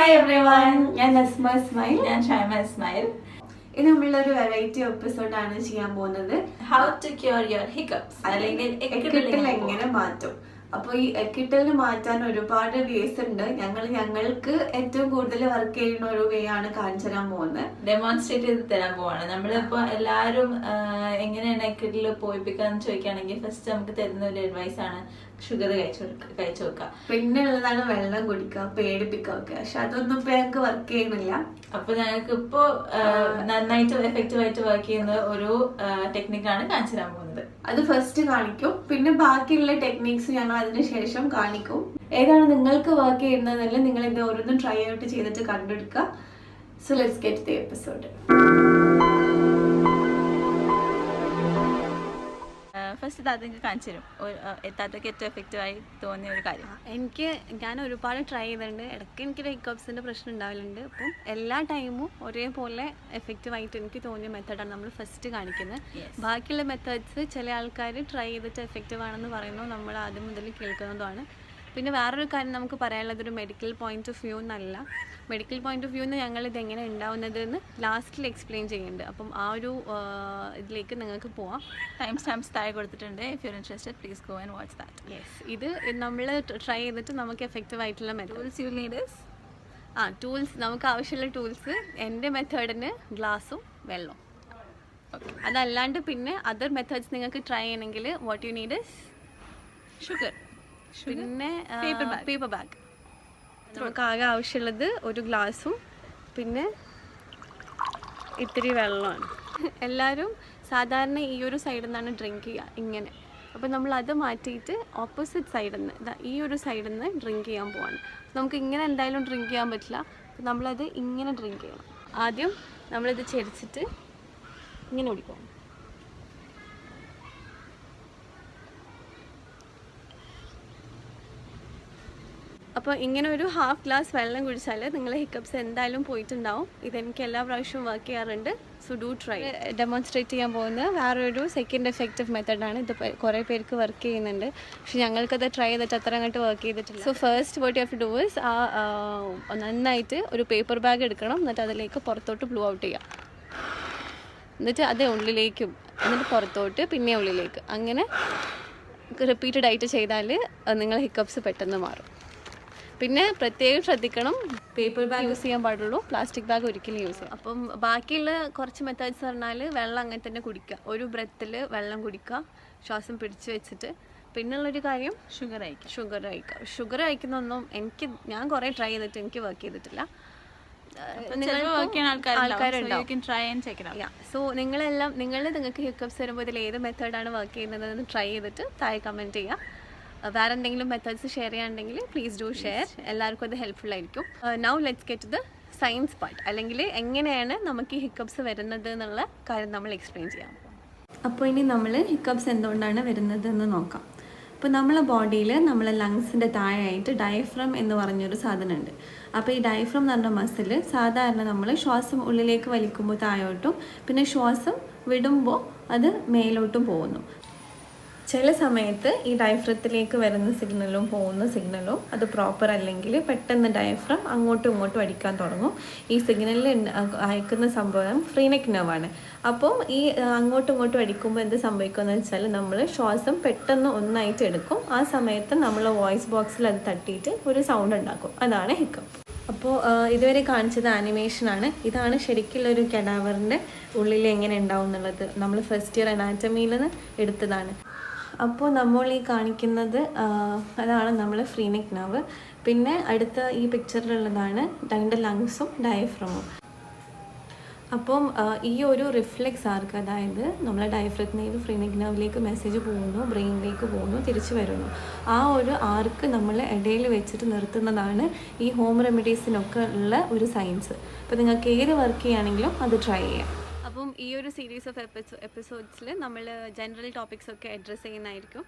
Hi everyone, ഞാൻ നസ്മ ഇസ്മായിൽ. ഞാൻ ഷൈമ ഇസ്മായിൽ. ഇത് നമ്മളുടെ വെറൈറ്റി എപ്പിസോഡാണ് ചെയ്യാൻ പോകുന്നത്. How to cure your hiccups, അല്ലെങ്കിൽ എക്കിട്ടൽ എങ്ങനെ മാറ്റും. അപ്പോൾ ഈ എക്കിട്ടലിന് മാറ്റാൻ ഒരുപാട് വേസ് ഉണ്ട്. ഞങ്ങൾക്ക് ഏറ്റവും കൂടുതൽ വർക്ക് ചെയ്യുന്ന ഒരു വേ ആണ് കാണിച്ചു തരാൻ പോകുന്നത്, ഡെമോൺസ്ട്രേറ്റ് ചെയ്ത് തരാൻ പോവാണ്. നമ്മളിപ്പോ എല്ലാവരും എങ്ങനെയാണ് എക്കിട്ടിൽ പോയിപ്പിക്കാന്ന് ചോദിക്കുകയാണെങ്കിൽ ഫസ്റ്റ് നമുക്ക് തരുന്ന ഒരു അഡ്വൈസ് ആണ് ഷുഗർ കഴിച്ചു വെക്കുക. പിന്നെ ഉള്ളതാണ് വെള്ളം കുടിക്കുക, പേടിപ്പിക്കുക ഒക്കെ. പക്ഷെ അതൊന്നും ഇപ്പൊ ഞങ്ങൾക്ക് വർക്ക് ചെയ്യുന്നില്ല. അപ്പൊ ഞങ്ങൾക്ക് ഇപ്പോ നന്നായിട്ട് എഫക്റ്റീവ് ആയിട്ട് വർക്ക് ചെയ്യുന്ന ഒരു ടെക്നിക്കാണ് കാണിച്ചു തരാൻ പോകുന്നത്. അത് ഫസ്റ്റ് കാണിക്കും, പിന്നെ ബാക്കിയുള്ള ടെക്നിക്സ് ഞങ്ങൾ അതിന് ശേഷം കാണിക്കും. ഏതാണ് നിങ്ങൾക്ക് വർക്ക് ചെയ്യുന്നതെന്നല്ല നിങ്ങൾ ഇത് ഓരോന്നും ട്രൈ ഔട്ട് ചെയ്തിട്ട് കണ്ടെടുക്കുക. So let's get the episode. First താത്തക്ക് കാണിച്ചു തരും താത്തക്ക് ഏറ്റവും എഫക്റ്റീവായി തോന്നിയ ഒരു കാര്യം. ഞാൻ ഒരുപാട് ട്രൈ ചെയ്തിട്ടുണ്ട്. ഇടയ്ക്ക് എനിക്കൊരു ഹിക്കപ്സിൻ്റെ പ്രശ്നം ഉണ്ടാവലുണ്ട്. അപ്പം എല്ലാ ടൈമും ഒരേപോലെ എഫക്റ്റീവായിട്ട് എനിക്ക് തോന്നിയ മെത്തേഡാണ് നമ്മൾ ഫസ്റ്റ് കാണിക്കുന്നത്. ബാക്കിയുള്ള മെത്തേഡ്സ് ചില ആൾക്കാർ ട്രൈ ചെയ്തിട്ട് എഫക്റ്റീവ് ആണെന്ന് പറയുന്നു, നമ്മൾ ആദ്യം മുതൽ കേൾക്കുന്നതുമാണ്. പിന്നെ വേറൊരു കാര്യം നമുക്ക് പറയാനുള്ളത് ഒരു മെഡിക്കൽ പോയിന്റ് ഓഫ് വ്യൂ എന്നല്ല. മെഡിക്കൽ പോയിന്റ് ഓഫ് വ്യൂന്ന് ഞങ്ങൾ ഇതെങ്ങനെ ഉണ്ടാവുന്നതെന്ന് ലാസ്റ്റിൽ എക്സ്പ്ലെയിൻ ചെയ്യുന്നുണ്ട്. അപ്പം ആ ഒരു ഇതിലേക്ക് നിങ്ങൾക്ക് പോവാം. ടൈം സ്റ്റാമ്പ്സ് താഴെ കൊടുത്തിട്ടുണ്ട്. If you are interested please go and watch that. Yes, ഇത് നമ്മൾ ട്രൈ ചെയ്തിട്ട് നമുക്ക് എഫക്റ്റീവ് ആയിട്ടുള്ള tools you need is tools. നമുക്ക് ആവശ്യമുള്ള ടൂൾസ് എൻ്റെ മെത്തേഡിന് ഗ്ലാസും വെള്ളവും. ഓക്കെ, അതല്ലാണ്ട് പിന്നെ അതർ മെത്തേഡ്സ് നിങ്ങൾക്ക് ട്രൈ ചെയ്യണമെങ്കിൽ what you need is sugar, പിന്നെ പേപ്പർ ബാഗ്. നമുക്ക് ആകെ ആവശ്യമുള്ളത് ഒരു ഗ്ലാസും പിന്നെ ഇത്തിരി വെള്ളമാണ്. എല്ലാവരും സാധാരണ ഈ ഒരു സൈഡിൽ നിന്നാണ് ഡ്രിങ്ക് ചെയ്യുക, ഇങ്ങനെ. അപ്പോൾ നമ്മൾ അത് മാറ്റിയിട്ട് ഓപ്പോസിറ്റ് സൈഡിൽ നിന്ന് ഈ ഒരു സൈഡിൽ നിന്ന് ഡ്രിങ്ക് ചെയ്യാൻ പോവാണ്. നമുക്ക് ഇങ്ങനെ എന്തായാലും ഡ്രിങ്ക് ചെയ്യാൻ പറ്റില്ല. നമ്മളത് ഇങ്ങനെ ഡ്രിങ്ക് ചെയ്യണം. ആദ്യം നമ്മളിത് ചെരിച്ചിട്ട് ഇങ്ങനെ കുടിക്കണം. അപ്പോൾ ഇങ്ങനെ ഒരു ഹാഫ് ഗ്ലാസ് വെള്ളം കുടിച്ചാൽ നിങ്ങളെ ഹിക്കപ്സ് എന്തായാലും പോയിട്ടുണ്ടാവും. ഇതെനിക്ക് എല്ലാ പ്രാവശ്യവും വർക്ക് ചെയ്യാറുണ്ട്. So do try. ഡെമോൺസ്ട്രേറ്റ് ചെയ്യാൻ പോകുന്നത് വേറൊരു സെക്കൻഡ് എഫക്റ്റീവ് മെത്തേഡാണ്. ഇത് കുറേ പേർക്ക് വർക്ക് ചെയ്യുന്നുണ്ട്, പക്ഷെ ഞങ്ങൾക്കത് ട്രൈ ചെയ്തിട്ട് അത്ര അങ്ങോട്ട് വർക്ക് ചെയ്തിട്ടില്ല. So first what you have to do is നന്നായിട്ട് ഒരു പേപ്പർ ബാഗ് എടുക്കണം, എന്നിട്ട് അതിലേക്ക് പുറത്തോട്ട് ബ്ലൂ ഔട്ട് ചെയ്യുക. എന്നിട്ട് അത് ഉള്ളിലേക്കും, എന്നിട്ട് പുറത്തോട്ട് പിന്നെ ഉള്ളിലേക്ക്, അങ്ങനെ റിപ്പീറ്റഡ് ആയിട്ട് ചെയ്താൽ നിങ്ങളെ ഹിക്കപ്സ് പെട്ടെന്ന് മാറും. പിന്നെ പ്രത്യേകം ശ്രദ്ധിക്കണം, പേപ്പർ ബാഗ് യൂസ് ചെയ്യാൻ പാടുള്ളൂ, പ്ലാസ്റ്റിക് ബാഗ് ഒരിക്കലും യൂസ് ചെയ്യാം. അപ്പം ബാക്കിയുള്ള കുറച്ച് മെത്തേഡ്സ് പറഞ്ഞാൽ വെള്ളം അങ്ങനെ തന്നെ കുടിക്കുക, ഒരു ബ്രെത്തിൽ വെള്ളം കുടിക്കുക, ശ്വാസം പിടിച്ച് വെച്ചിട്ട്. പിന്നുള്ളൊരു കാര്യം ഷുഗർ കഴിക്കുന്നൊന്നും ഞാൻ കുറേ ട്രൈ ചെയ്തിട്ട് എനിക്ക് വർക്ക് ചെയ്തിട്ടില്ല. സോ നിങ്ങൾക്ക് ഹിക്കപ്സ് വരുമ്പോൾ ഇതിൽ ഏത് മെത്തേഡാണ് വർക്ക് ചെയ്യുന്നതെന്ന് ട്രൈ ചെയ്തിട്ട് താഴെ കമൻറ്റ് ചെയ്യുക. വേറെ എന്തെങ്കിലും മെത്തേഡ്സ് ഷെയർ ചെയ്യാനുണ്ടെങ്കിൽ പ്ലീസ് ഡു ഷെയർ. എല്ലാവർക്കും അത് ഹെൽപ്ഫുൾ ആയിരിക്കും. Now let's get to the science part, അല്ലെങ്കിൽ എങ്ങനെയാണ് നമുക്ക് ഈ ഹിക്കപ്സ് വരുന്നത് എന്നുള്ള കാര്യം നമ്മൾ എക്സ്പ്ലെയിൻ ചെയ്യാം. അപ്പോൾ ഇനി നമ്മൾ ഹിക്കപ്സ് എന്തുകൊണ്ടാണ് വരുന്നത് എന്ന് നോക്കാം. അപ്പോൾ നമ്മളെ ബോഡിയിൽ നമ്മളെ ലങ്സിൻ്റെ താഴെയായിട്ട് ഡയഫ്രം എന്ന് പറഞ്ഞൊരു സാധനമുണ്ട്. അപ്പോൾ ഈ ഡയഫ്രം എന്ന് പറഞ്ഞ മസിൽ സാധാരണ നമ്മൾ ശ്വാസം ഉള്ളിലേക്ക് വലിക്കുമ്പോൾ താഴോട്ടും പിന്നെ ശ്വാസം വിടുമ്പോൾ അത് മേലോട്ടും പോകുന്നു. ചില സമയത്ത് ഈ ഡയഫ്രത്തിലേക്ക് വരുന്ന സിഗ്നലും പോകുന്ന സിഗ്നലും അത് പ്രോപ്പർ അല്ലെങ്കിൽ പെട്ടെന്ന് ഡയഫ്രം അങ്ങോട്ടും ഇങ്ങോട്ടും അടിക്കാൻ തുടങ്ങും. ഈ സിഗ്നലിൽ അയക്കുന്ന സംഭവം ഫ്രീനെക് നെർവാണ്. അപ്പോൾ ഈ അങ്ങോട്ടും ഇങ്ങോട്ടും അടിക്കുമ്പോൾ എന്ത് സംഭവിക്കുമെന്ന് വെച്ചാൽ നമ്മൾ ശ്വാസം പെട്ടെന്ന് ഒന്നായിട്ട് എടുക്കും. ആ സമയത്ത് നമ്മൾ വോയിസ് ബോക്സിൽ അത് തട്ടിയിട്ട് ഒരു സൗണ്ട് ഉണ്ടാക്കും. അതാണ് ഹിക്കപ്പ്. അപ്പോൾ ഇതുവരെ കാണിച്ചത് ആനിമേഷനാണ്. ഇതാണ് ശരിക്കുള്ളൊരു കഡാവറിൻ്റെ ഉള്ളിൽ എങ്ങനെ ഉണ്ടാവും എന്നുള്ളത് നമ്മൾ ഫസ്റ്റ് ഇയർ അനാറ്റമിയിൽ നിന്ന് എടുത്തതാണ്. അപ്പോൾ നമ്മൾ ഈ കാണിക്കുന്നത് അതാണ് നമ്മൾ ഫ്രീനെക് നെർവ്. പിന്നെ അടുത്ത ഈ പിക്ചറിലുള്ളതാണ് രണ്ട് ലങ്സും ഡയഫ്രമും. അപ്പം ഈ ഒരു റിഫ്ലെക്സ് ആർക്ക്, അതായത് നമ്മളെ ഡയഫ്രത്തിൽ നിന്ന് ഫ്രീനെക് നെർവിലേക്ക് മെസ്സേജ് പോകുന്നു, ബ്രെയിനിലേക്ക് പോകുന്നു, തിരിച്ചു വരുന്നു. ആ ഒരു ആർക്ക് നമ്മൾ ഇടയിൽ വെച്ചിട്ട് നിർത്തുന്നതാണ് ഈ ഹോം റെമഡീസിനൊക്കെ ഉള്ള ഒരു സയൻസ്. അപ്പോൾ നിങ്ങൾക്ക് ഏത് വർക്ക് ചെയ്യുകയാണെങ്കിലും അത് ട്രൈ ചെയ്യാം. അപ്പം ഈ ഒരു സീരീസ് ഓഫ് എപ്പിസോഡ്സിൽ നമ്മൾ ജനറൽ ടോപ്പിക്സ് ഒക്കെ അഡ്രസ്സ് ചെയ്യുന്നതായിരിക്കും.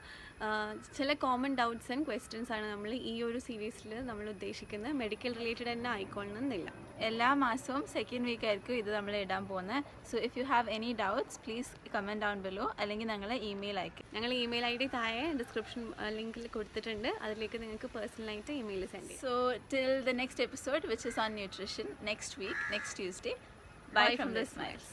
ചില കോമൺ ഡൗട്ട്സ് ആൻഡ് ക്വസ്റ്റ്യൻസ് ആണ് നമ്മൾ ഈ ഒരു സീരീസിൽ നമ്മൾ ഉദ്ദേശിക്കുന്നത്. മെഡിക്കൽ റിലേറ്റഡ് തന്നെ ആയിക്കൊള്ളണമെന്നില്ല. എല്ലാ മാസവും സെക്കൻഡ് വീക്ക് ആയിരിക്കും ഇത് നമ്മൾ ഇടാൻ പോകുന്നത്. So if you have any doubts please comment down below, അല്ലെങ്കിൽ ഞങ്ങളെ ഇമെയിൽ അയക്കും. ഞങ്ങൾ ഇമെയിൽ ID താഴെ ഡിസ്ക്രിപ്ഷൻ ലിങ്കിൽ കൊടുത്തിട്ടുണ്ട്. അതിലേക്ക് നിങ്ങൾക്ക് പേഴ്സണലായിട്ട് ഇമെയിൽ സെൻഡ് ചെയ്യാം. So till the next episode, which is on nutrition, next week, next Tuesday. Bye from the Smiles.